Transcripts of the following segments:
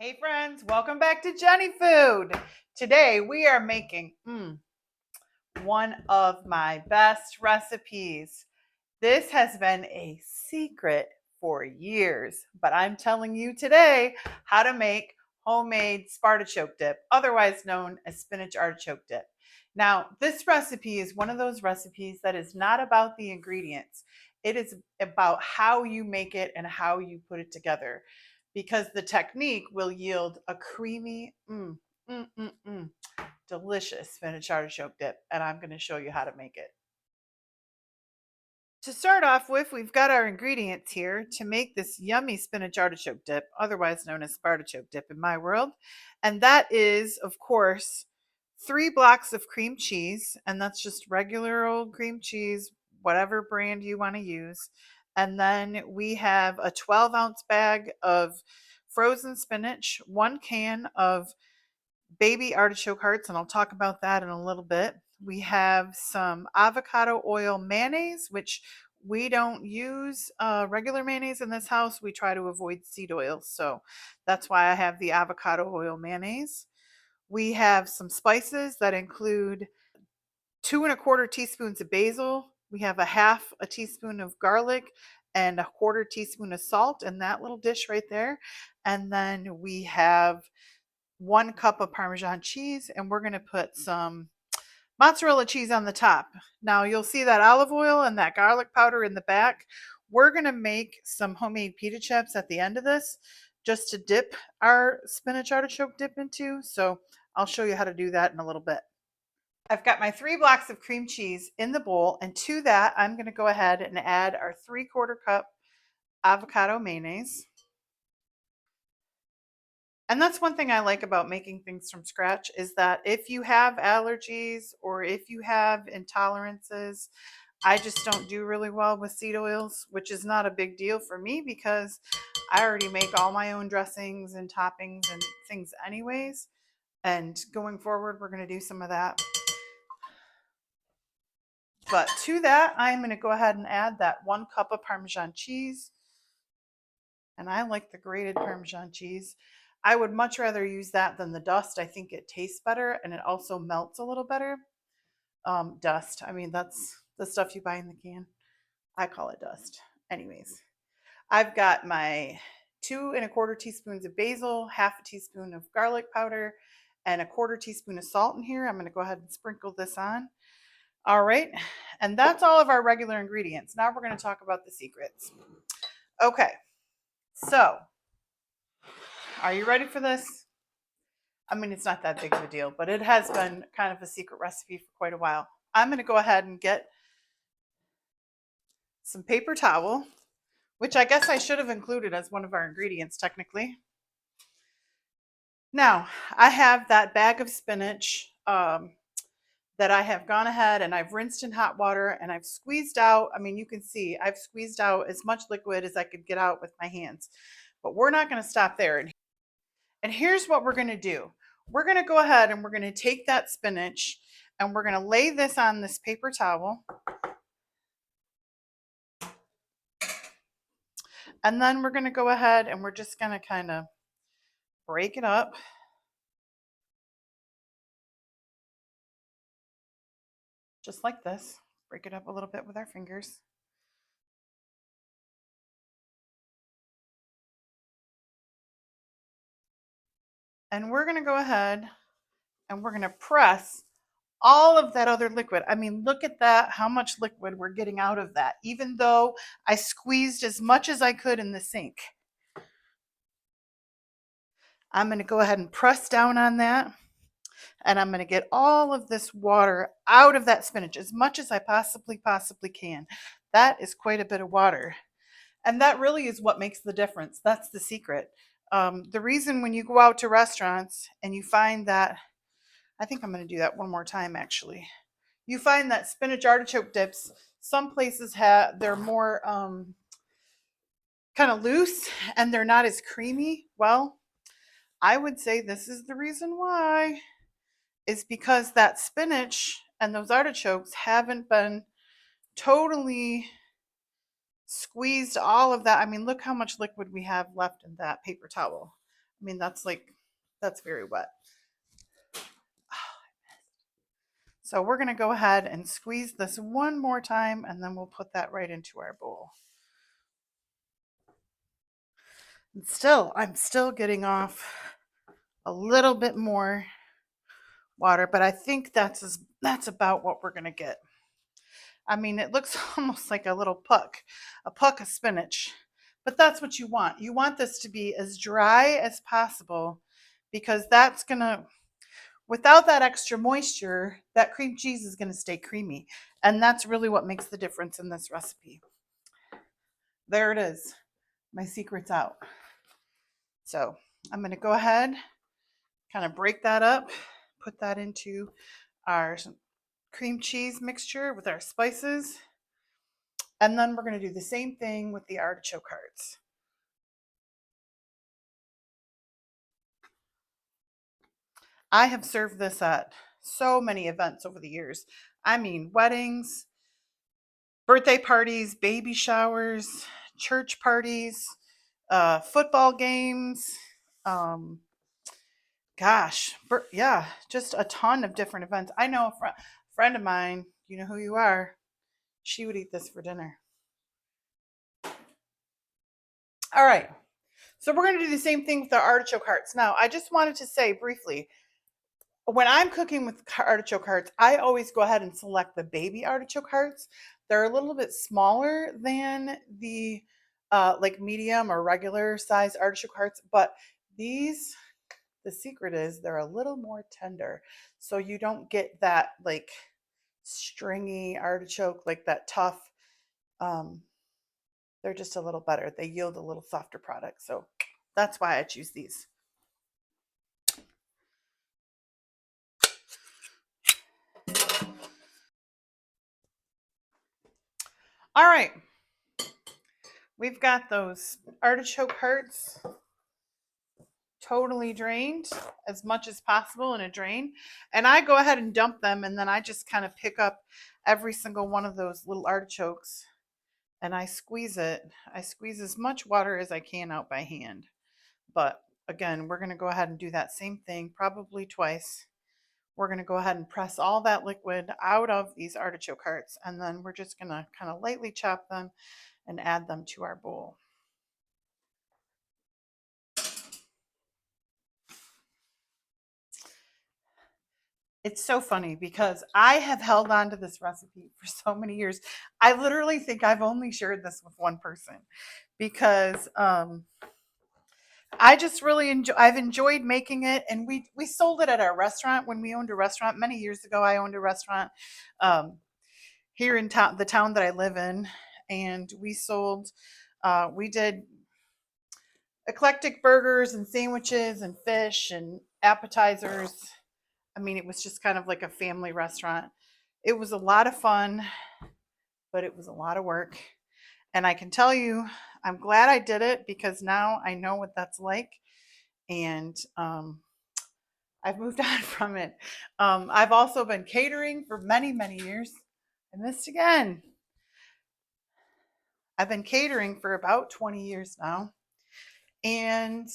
Hey friends, welcome back to Jenny Food. Today we are making one of my best recipes. This has been a secret for years, but I'm telling you today how to make homemade Spartichoke dip, otherwise known as spinach artichoke dip. Now, this recipe is one of those recipes that is not about the ingredients. It is about how you make it and how you put it together because the technique will yield a creamy, delicious spinach artichoke dip, and I'm going to show you how to make it. To start off with, we've got our ingredients here to make this yummy spinach artichoke dip, otherwise known as Spartichoke dip in my world. And that is, of course, 3 blocks of cream cheese, and that's just regular old cream cheese, whatever brand you want to use. And then we have a 12-ounce bag of frozen spinach, 1 can of baby artichoke hearts, and I'll talk about that in a little bit. We have some avocado oil mayonnaise, which we don't use regular mayonnaise in this house. We try to avoid seed oils, so that's why I have the avocado oil mayonnaise. We have some spices that include 2¼ teaspoons of basil. We have a teaspoon of garlic and a quarter teaspoon of salt in that little dish right there. And then we have 1 cup of Parmesan cheese, and we're going to put some mozzarella cheese on the top. Now you'll see that olive oil and that garlic powder in the back. We're going to make some homemade pita chips at the end of this just to dip our spinach artichoke dip into. So I'll show you how to do that in a little bit. I've got my 3 blocks of cream cheese in the bowl, and to that I'm going to go ahead and add our 3/4 cup avocado mayonnaise. And that's one thing I like about making things from scratch is that if you have allergies or if you have intolerances, I just don't do really well with seed oils, which is not a big deal for me because I already make all my own dressings and toppings and things anyways. And going forward, we're going to do some of that. But to that, I'm going to go ahead and add that 1 cup of Parmesan cheese. And I like the grated Parmesan cheese. I would much rather use that than the dust. I think it tastes better and it also melts a little better. Dust, I mean, that's the stuff you buy in the can. I call it dust. Anyways, I've got my 2¼ teaspoons of basil, half a teaspoon of garlic powder, and a quarter teaspoon of salt in here. I'm going to go ahead and sprinkle this on. All right, and that's all of our regular ingredients. Now we're going to talk about the secrets. Okay, so are you ready for this? I mean, it's not that big of a deal, but it has been kind of a secret recipe for quite a while. I'm going to go ahead and get some paper towel, which I guess I should have included as one of our ingredients technically. Now, I have that bag of spinach that I have gone ahead and I've rinsed in hot water and I've squeezed out. I mean, you can see I've squeezed out as much liquid as I could get out with my hands, but we're not going to stop there. And here's what we're going to do. We're going to go ahead and we're going to take that spinach and we're going to lay this on this paper towel. And then we're going to go ahead and we're just going to kind of break it up. Just like this. Break it up a little bit with our fingers. And we're going to go ahead and we're going to press all of that other liquid. I mean, look at that, how much liquid we're getting out of that, even though I squeezed as much as I could in the sink. I'm going to go ahead and press down on that. And I'm going to get all of this water out of that spinach as much as I possibly can. That is quite a bit of water. And that really is what makes the difference. That's the secret. The reason when you go out to restaurants and you find that, I think I'm going to do that one more time actually. You find that spinach artichoke dips, some places they're more kind of loose and they're not as creamy. Well, I would say this is the reason why, is because that spinach and those artichokes haven't been totally squeezed all of that. I mean, look how much liquid we have left in that paper towel. I mean, that's very wet. So we're going to go ahead and squeeze this one more time, and then we'll put that right into our bowl. And I'm still getting off a little bit more water, but I think that's about what we're going to get. I mean, it looks almost like a little a puck of spinach, but that's what you want. You want this to be as dry as possible because that's going to, without that extra moisture, that cream cheese is going to stay creamy. And that's really what makes the difference in this recipe. There it is. My secret's out. So I'm going to go ahead, kind of break that up, put that into our cream cheese mixture with our spices. And then we're going to do the same thing with the artichoke hearts. I have served this at so many events over the years. I mean, weddings, birthday parties, baby showers, church parties, football games. Um, yeah, just a ton of different events. I know a friend of mine, you know who you are, she would eat this for dinner. All right. So we're going to do the same thing with the artichoke hearts. Now, I just wanted to say briefly, when I'm cooking with artichoke hearts, I always go ahead and select the baby artichoke hearts. They're a little bit smaller than the like medium or regular size artichoke hearts, but these, the secret is they're a little more tender. So you don't get that like stringy artichoke, like that tough. Um, they're just a little better. They yield a little softer product. So that's why I choose these. All right. We've got those artichoke hearts totally drained as much as possible in a drain. And I go ahead and dump them, and then I just kind of pick up every single one of those little artichokes and I squeeze it. I squeeze as much water as I can out by hand. But again, we're going to go ahead and do that same thing, probably twice. We're going to go ahead and press all that liquid out of these artichoke hearts, and then we're just going to kind of lightly chop them and add them to our bowl. It's so funny because I have held on to this recipe for so many years. I literally think I've only shared this with one person because I just really I've enjoyed making it, and we sold it at our restaurant when we owned a restaurant many years ago. I owned a restaurant um, here in town, the town that I live in, and we sold. We did eclectic burgers and sandwiches and fish and appetizers. I mean, it was just kind of like a family restaurant. It was a lot of fun, but it was a lot of work. And I can tell you, I'm glad I did it because now I know what that's like. And I've moved on from it. I've also been catering for many, many years. I missed again. I've been catering for about 20 years now. And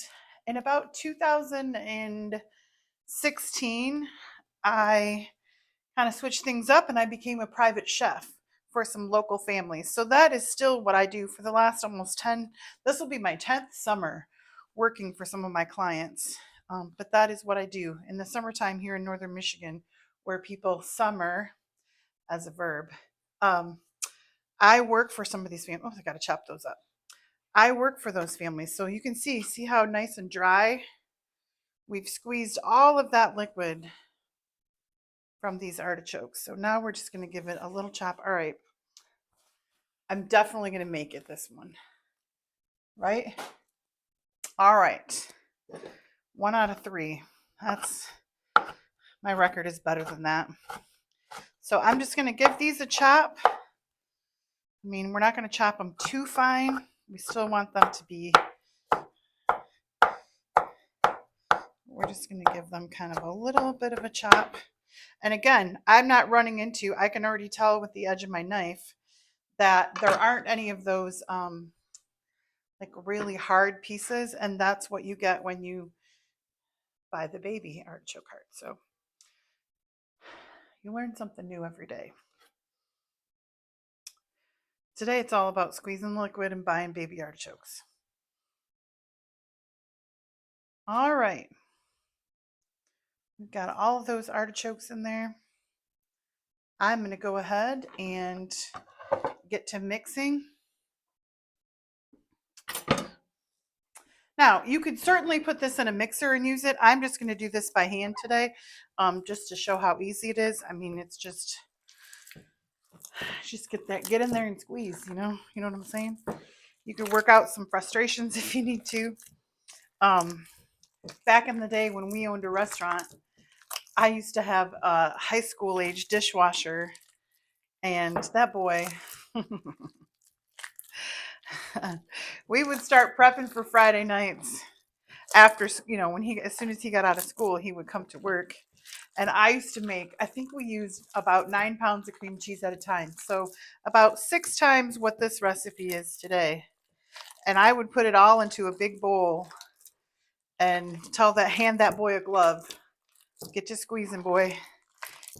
in about 2016, I kind of switched things up and I became a private chef for some local families. So that is still what I do for the last almost 10, this will be my 10th summer working for some of my clients. But that is what I do in the summertime here in northern Michigan, where people summer as a verb. Um, I work for some of these families. Oh, I got to chop those up. I work for those families. So you can see how nice and dry. We've squeezed all of that liquid from these artichokes. So now we're just going to give it a little chop. All right. I'm definitely going to make it this one. Right? All right. 1 out of 3. That's my record is better than that. So I'm just going to give these a chop. I mean, we're not going to chop them too fine. We still want them to be, we're just going to give them kind of a little bit of a chop. And again, I'm not running into, I can already tell with the edge of my knife that there aren't any of those like really hard pieces, and that's what you get when you buy the baby artichoke heart. So you learn something new every day. Today it's all about squeezing the liquid and buying baby artichokes. All right. We've got all of those artichokes in there. I'm going to go ahead and get to mixing. Now, you could certainly put this in a mixer and use it. I'm just going to do this by hand today, just to show how easy it is. I mean, it's just get in there and squeeze, you know what I'm saying? You could work out some frustrations if you need to. Back in the day when we owned a restaurant, I used to have a high school age dishwasher, and that boy, we would start prepping for Friday nights after, as soon as he got out of school, he would come to work. And I used to make, I think we used about 9 pounds of cream cheese at a time. So about 6 times what this recipe is today. And I would put it all into a big bowl and hand that boy a glove. Get to squeezing, boy.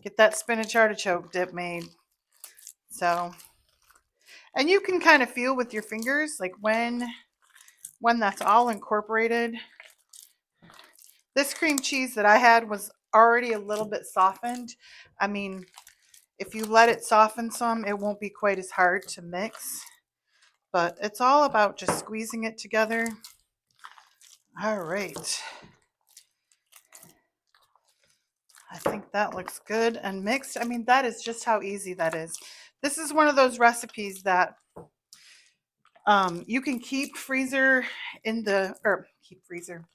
Get that spinach artichoke dip made. So, and you can kind of feel with your fingers, like when that's all incorporated. This cream cheese that I had was already a little bit softened. I mean, if you let it soften some, it won't be quite as hard to mix. But it's all about just squeezing it together. All right. I think that looks good and mixed. I mean, that is just how easy that is. This is one of those recipes that you can keep freezer in the, or keep freezer.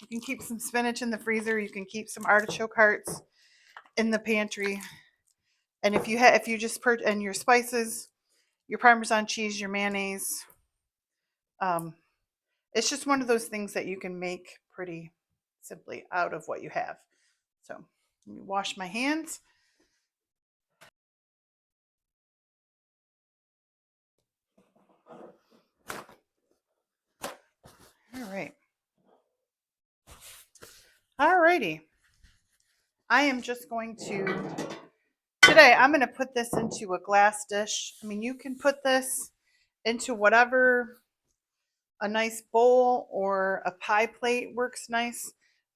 You can keep some spinach in the freezer. You can keep some artichoke hearts in the pantry. And if you just put and your spices, your Parmesan cheese, your mayonnaise, it's just one of those things that you can make pretty simply out of what you have. So let me wash my hands. All right. All righty. I am just going to, today I'm going to put this into a glass dish. I mean, you can put this into whatever, a nice bowl or a pie plate works nice.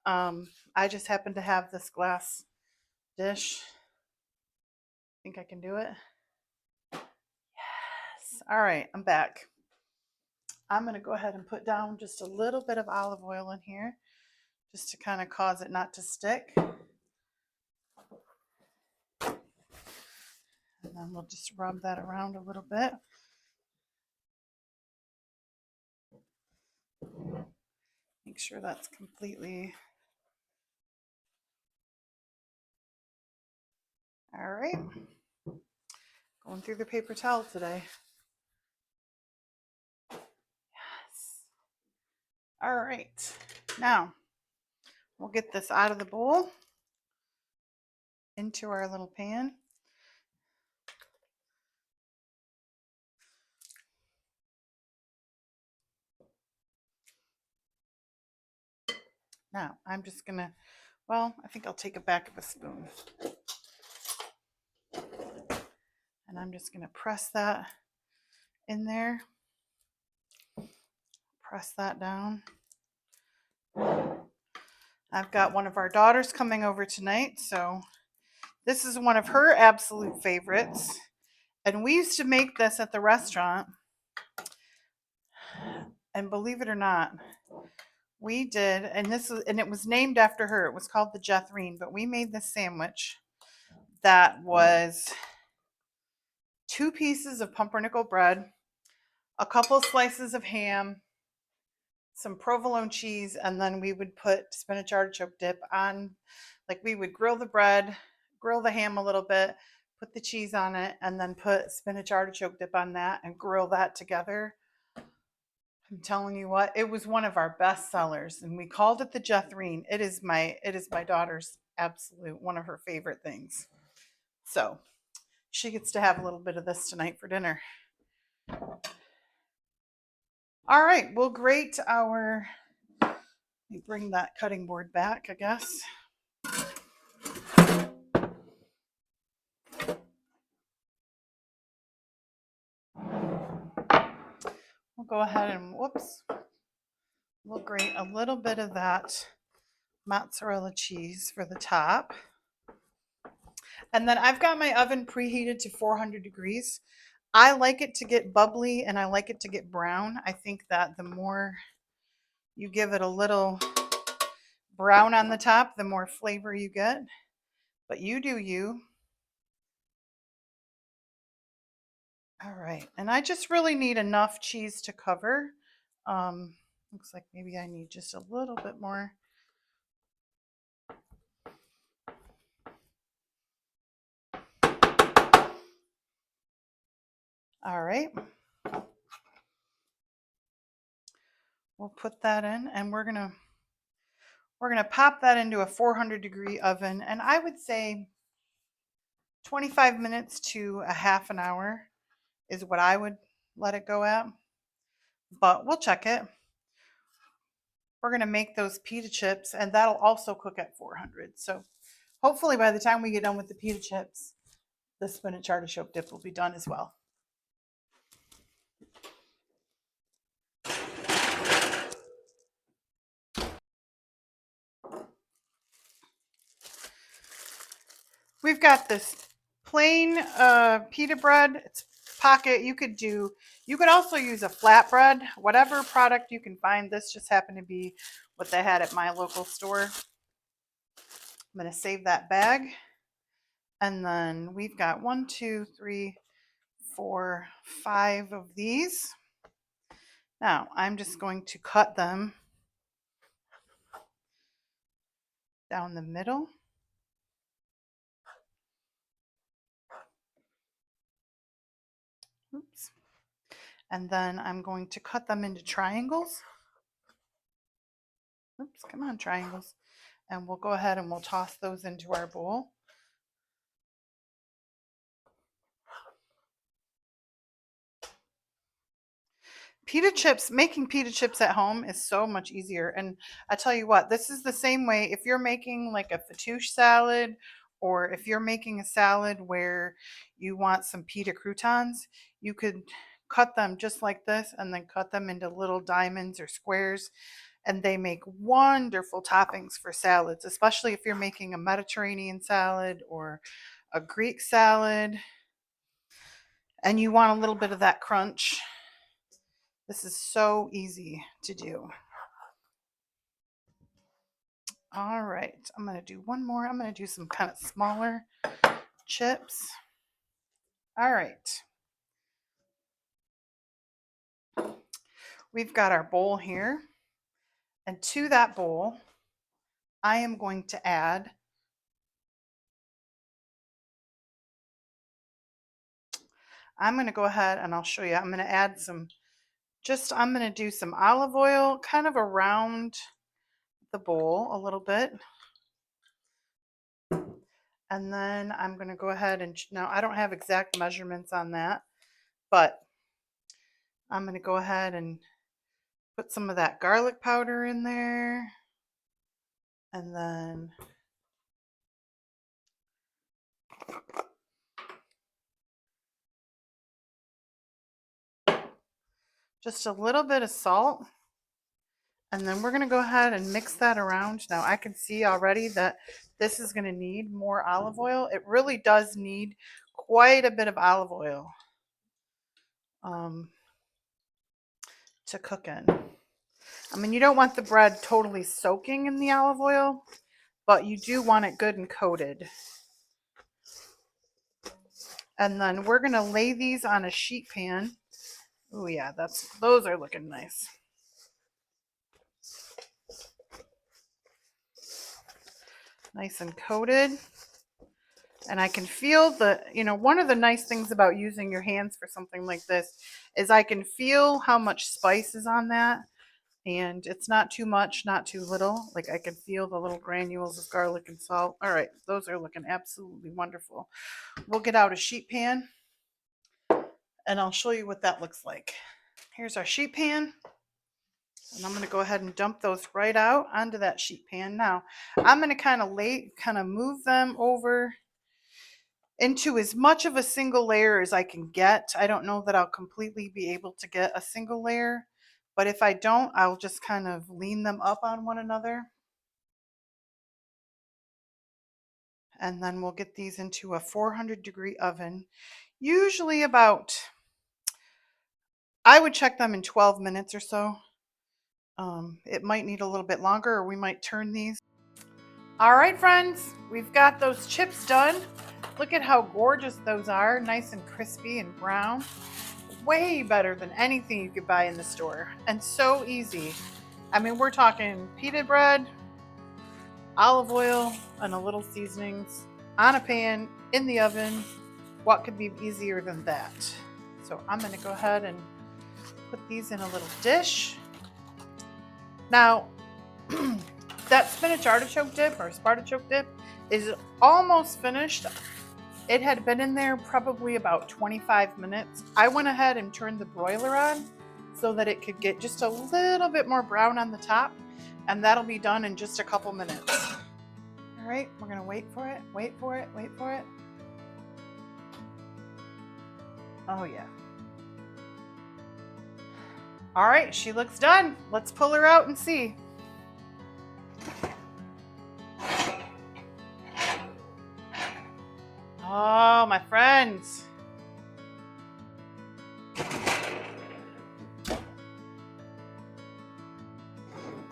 I just happen to have this glass dish. Think I can do it? Yes. All right, I'm back. I'm going to go ahead and put down just a little bit of olive oil in here just to kind of cause it not to stick. And then we'll just rub that around a little bit. Make sure that's completely. All right. Going through the paper towel today. Yes. All right. Now, we'll get this out of the bowl into our little pan. Now, I'm just going to, I think I'll take a back of a spoon. And I'm just going to press that in there. Press that down. I've got one of our daughters coming over tonight, so this is one of her absolute favorites. And we used to make this at the restaurant. And believe it or not, we did, and it was named after her. It was called the Jethrine, but we made this sandwich that was 2 pieces of pumpernickel bread, a couple slices of ham, some provolone cheese, and then we would put spinach artichoke dip on. Like, we would grill the bread, grill the ham a little bit, put the cheese on it, and then put spinach artichoke dip on that and grill that together. I'm telling you what, it was one of our best sellers, and we called it the Jethrine. It is my daughter's absolute one of her favorite things. So she gets to have a little bit of this tonight for dinner. All right, we'll grate our, let me bring that cutting board back, I guess. We'll go ahead and, whoops, we'll grate a little bit of that mozzarella cheese for the top. And then I've got my oven preheated to 400 degrees. I like it to get bubbly and I like it to get brown. I think that the more you give it a little brown on the top, the more flavor you get. But you do you. All right, and I just really need enough cheese to cover. Looks like maybe I need just a little bit more. All right. We'll put that in and we're gonna pop that into a 400 degree oven, and I would say 25 minutes to a half an hour is what I would let it go at, but we'll check it. We're gonna make those pita chips and that'll also cook at 400. So hopefully by the time we get done with the pita chips, the spinach artichoke dip will be done as well. We've got this plain pita bread. It's pocket. You could also use a flatbread, whatever product you can find. This just happened to be what they had at my local store. I'm going to save that bag. And then we've got 1, 2, 3, 4, 5 of these. Now I'm just going to cut them down the middle. Oops. And then I'm going to cut them into triangles. Oops, come on, triangles. And we'll go ahead and we'll toss those into our bowl. Pita chips, making pita chips at home is so much easier. And I tell you what, this is the same way if you're making like a fattoush salad, or if you're making a salad where you want some pita croutons, you could cut them just like this and then cut them into little diamonds or squares. And they make wonderful toppings for salads, especially if you're making a Mediterranean salad or a Greek salad and you want a little bit of that crunch. This is so easy to do. All right, I'm going to do one more. I'm going to do some kind of smaller chips. All right. We've got our bowl here. And to that bowl, I am going to add I'm going to go ahead and I'll show you. I'm going to add some, I'm going to do some olive oil kind of around the bowl a little bit. And then I'm going to go ahead and, now I don't have exact measurements on that, but I'm going to go ahead and put some of that garlic powder in there. And then just a little bit of salt. And then we're going to go ahead and mix that around. Now I can see already that this is going to need more olive oil. It really does need quite a bit of olive oil to cook in. I mean, you don't want the bread totally soaking in the olive oil, but you do want it good and coated. And then we're going to lay these on a sheet pan. Oh yeah, those are looking nice. Nice and coated. And I can feel one of the nice things about using your hands for something like this is I can feel how much spice is on that. And it's not too much, not too little. Like I can feel the little granules of garlic and salt. All right, those are looking absolutely wonderful. We'll get out a sheet pan and I'll show you what that looks like. Here's our sheet pan. And I'm going to go ahead and dump those right out onto that sheet pan. Now, I'm going to kind of move them over into as much of a single layer as I can get. I don't know that I'll completely be able to get a single layer, but if I don't, I'll just kind of lean them up on one another. And then we'll get these into a 400-degree oven, usually about, I would check them in 12 minutes or so. It might need a little bit longer, or we might turn these. All right, friends, we've got those chips done. Look at how gorgeous those are, nice and crispy and brown. Way better than anything you could buy in the store, and so easy. I mean, we're talking pita bread, olive oil, and a little seasonings on a pan in the oven. What could be easier than that? So I'm going to go ahead and put these in a little dish. Now, that spinach artichoke dip or Spartichoke dip is almost finished. It had been in there probably about 25 minutes. I went ahead and turned the broiler on so that it could get just a little bit more brown on the top, and that'll be done in just a couple minutes. All right, we're gonna wait for it, wait for it, wait for it. Oh yeah. All right, she looks done. Let's pull her out and see. Oh, my friends.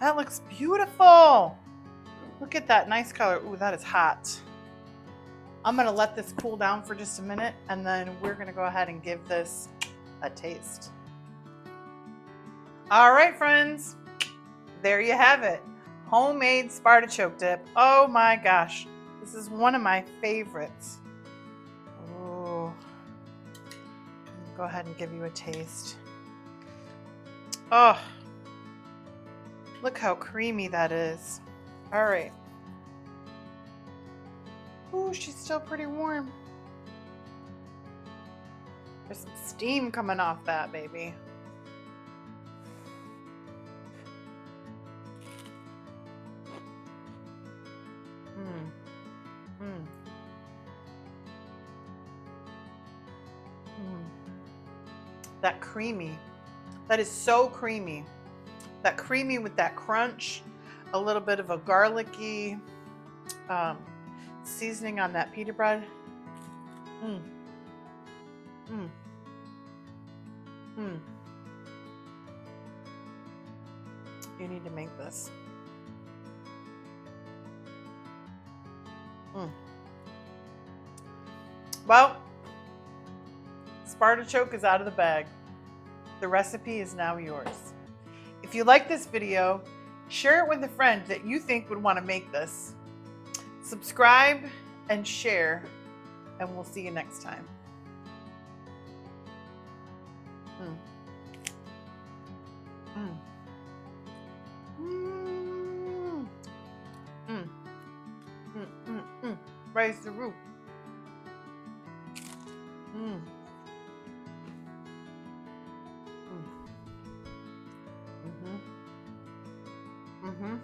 That looks beautiful. Look at that nice color. Ooh, that is hot. I'm gonna let this cool down for just a minute, and then we're gonna go ahead and give this a taste. All right, friends, there you have it. Homemade Spartichoke dip. Oh my gosh, this is one of my favorites. Ooh. Go ahead and give you a taste. Oh, look how creamy that is. All right. Ooh, she's still pretty warm. There's some steam coming off that baby. That creamy. That is so creamy. That creamy with that crunch, a little bit of a garlicky seasoning on that pita bread. You need to make this. Well, Spartichoke is out of the bag. The recipe is now yours. If you like this video, share it with a friend that you think would want to make this. Subscribe and share, and we'll see you next time. Raise the roof. Mm-hmm.